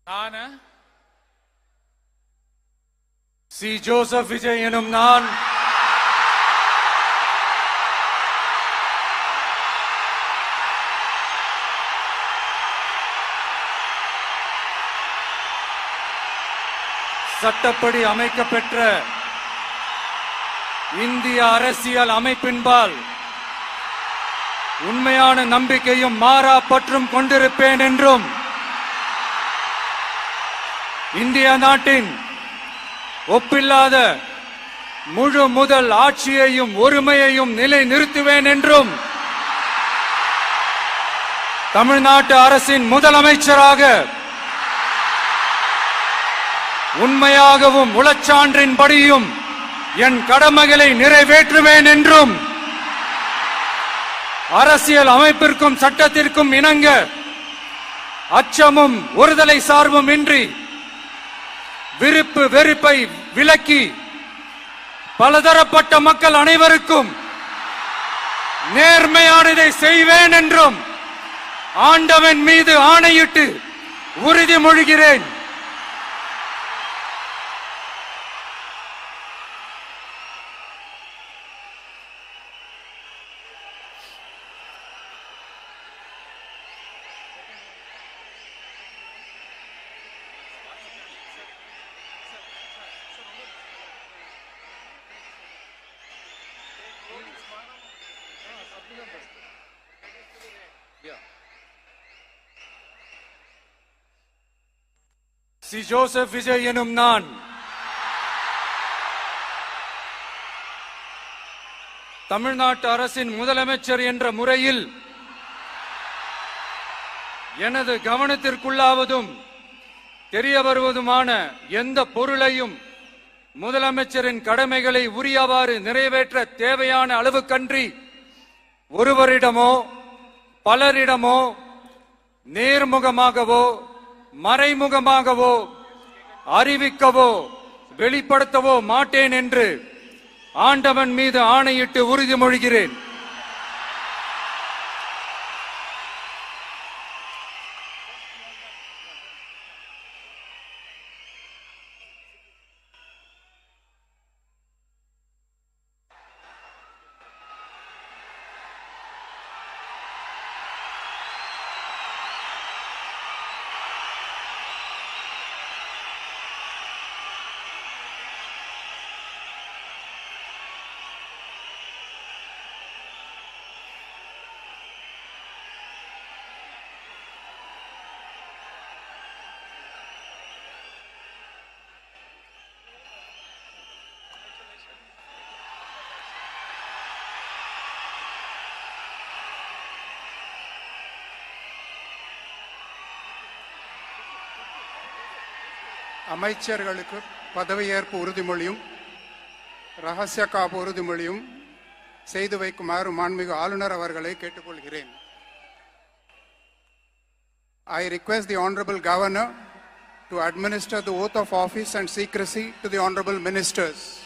நான் C. Joseph Vijay எனும் நான் சட்டப்படி அமைக்கப்பெற்ற இந்திய அரசியல் அமைப்பின்பால் உண்மையான நம்பிக்கையும் மாறா பற்றும் கொண்டிருப்பேன் என்றும் இந்திய நாட்டின் ஒப்பில்லாத முழு முதல் ஆட்சியையும் ஒருமையையும் நிலை நிறுத்துவேன் என்றும் தமிழ்நாட்டு அரசின் முதலமைச்சராக உண்மையாகவும் உளச்சான்றின்படியும் என் கடமைகளை நிறைவேற்றுவேன் என்றும் அரசியல் அமைப்பிற்கும் சட்டத்திற்கும் இணங்க அச்சமும் ஒருதலை சார்பும் இன்றி விருப்பு வெறுப்பை விலக்கி பலதரப்பட்ட மக்கள் அனைவருக்கும் நேர்மையானதை செய்வேன் என்றும் ஆண்டவன் மீது ஆணையிட்டு உறுதிமொழிகிறேன். சி. ஜோசப் விஜய் எனும் நான் தமிழ்நாட்டு அரசின் முதலமைச்சர் என்ற முறையில் எனது கவனத்திற்குள்ளாவதும் தெரிய வருவதுமான எந்த பொருளையும் முதலமைச்சரின் கடமைகளை உரியவாறு நிறைவேற்ற தேவையான அளவுக்கன்றி ஒருவரிடமோ பலரிடமோ நேர்முகமாகவோ மறைமுகமாகவோ அறிவிக்கவோ வெளிப்படுத்தவோ மாட்டேன் என்று ஆண்டவன் மீது ஆணையிட்டு உறுதிமொழிகிறேன். அமைச்சர்களுக்கு பதவியேற்பு உறுதிமொழியும் ரகசிய காப்பு உறுதிமொழியும் செய்து வைக்குமாறு மாண்புமிகு ஆளுநர் அவர்களை கேட்டுக்கொள்கிறேன். I request the Honorable Governor to administer the oath of office and secrecy to the Honorable Ministers.